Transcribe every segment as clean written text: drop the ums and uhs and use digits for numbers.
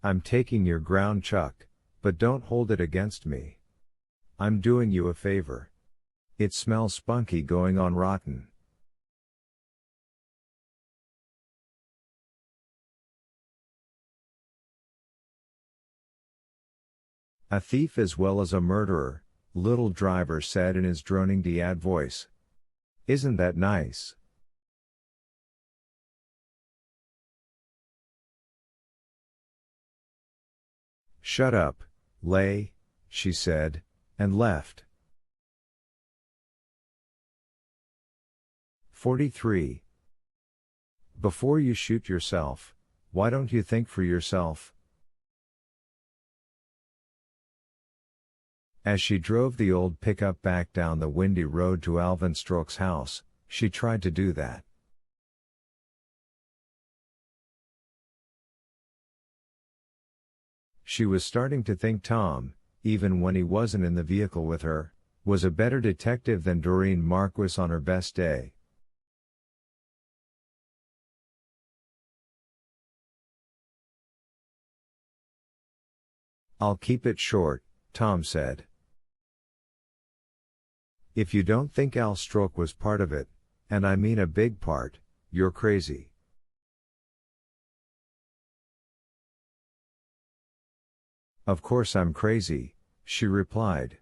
I'm taking your ground chuck, but don't hold it against me. I'm doing you a favor. It smells spunky going on rotten. A thief as well as a murderer, little driver said in his droning Diad voice. Isn't that nice? Shut up, Lay, she said, and left. 43. Before you shoot yourself, why don't you think for yourself? As she drove the old pickup back down the windy road to Alvin Stroke's house, she tried to do that. She was starting to think Tom, even when he wasn't in the vehicle with her, was a better detective than Doreen Marquis on her best day. I'll keep it short, Tom said. If you don't think Al Stroke was part of it, and I mean a big part, you're crazy. Of course I'm crazy, she replied.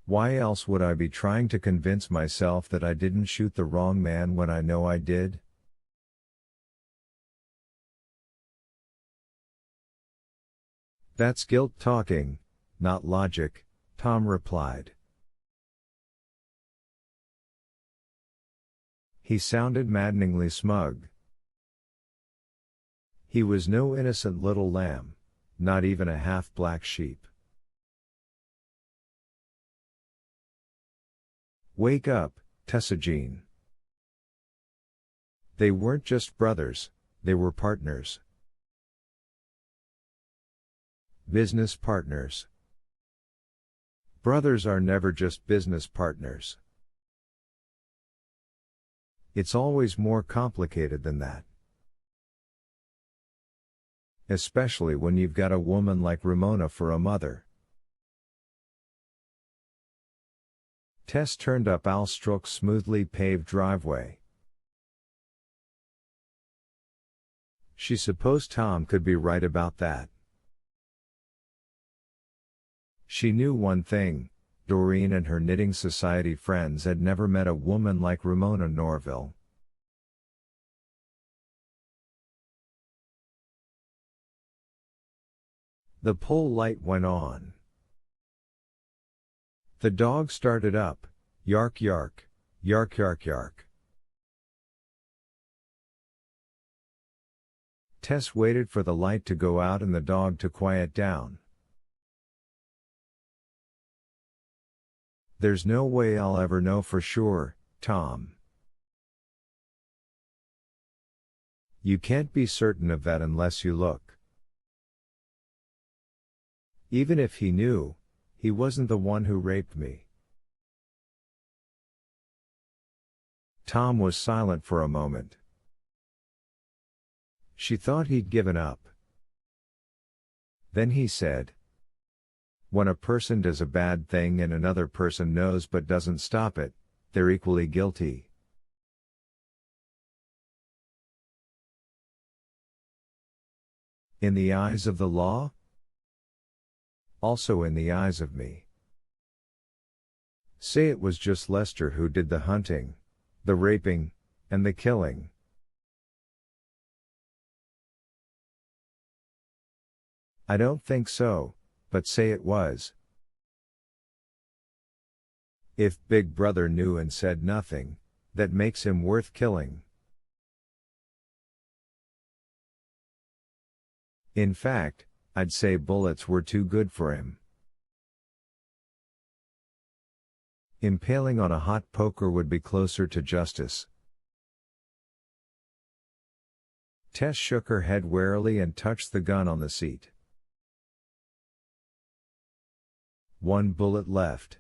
Why else would I be trying to convince myself that I didn't shoot the wrong man when I know I did? That's guilt talking, not logic, Tom replied. He sounded maddeningly smug. He was no innocent little lamb, not even a half-black sheep. Wake up, Tessa Jean. They weren't just brothers, they were partners. Business partners. Brothers are never just business partners. It's always more complicated than that. Especially when you've got a woman like Ramona for a mother. Tess turned up Al Stroke's smoothly paved driveway. She supposed Tom could be right about that. She knew one thing, Doreen and her knitting society friends had never met a woman like Ramona Norville. The pole light went on. The dog started up, yark yark, yark yark yark. Tess waited for the light to go out and the dog to quiet down. There's no way I'll ever know for sure, Tom. You can't be certain of that unless you look. Even if he knew, he wasn't the one who raped me. Tom was silent for a moment. She thought he'd given up. Then he said, when a person does a bad thing and another person knows but doesn't stop it, they're equally guilty. In the eyes of the law? Also in the eyes of me. Say it was just Lester who did the hunting, the raping, and the killing. I don't think so, but say it was. If Big Brother knew and said nothing, that makes him worth killing. In fact, I'd say bullets were too good for him. Impaling on a hot poker would be closer to justice. Tess shook her head warily and touched the gun on the seat. One bullet left.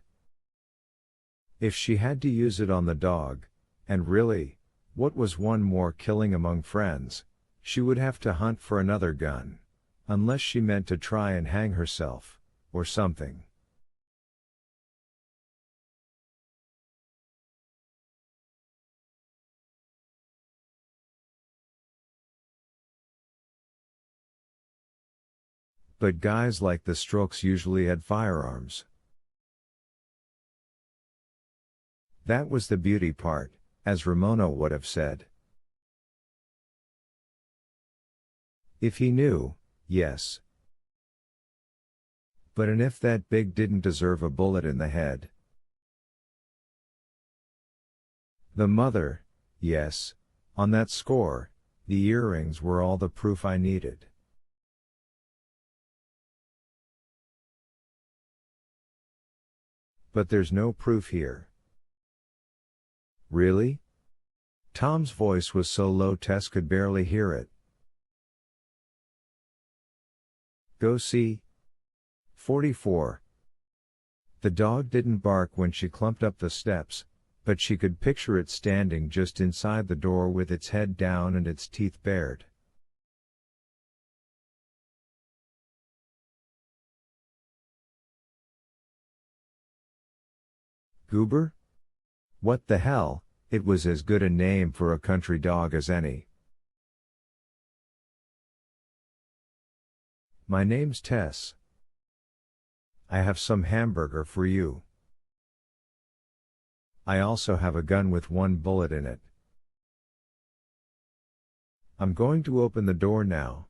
If she had to use it on the dog, and really, what was one more killing among friends, She would have to hunt for another gun. Unless she meant to try and hang herself, or something. But guys like the Strokes usually had firearms. That was the beauty part, as Ramona would have said. If he knew, yes. But and if that big didn't deserve a bullet in the head? The mother, yes. On that score, the earrings were all the proof I needed. But there's no proof here. Really? Tom's voice was so low Tess could barely hear it. Go see. 44. The dog didn't bark when she clumped up the steps, but she could picture it standing just inside the door with its head down and its teeth bared. Goober? What the hell, it was as good a name for a country dog as any. My name's Tess. I have some hamburger for you. I also have a gun with one bullet in it. I'm going to open the door now.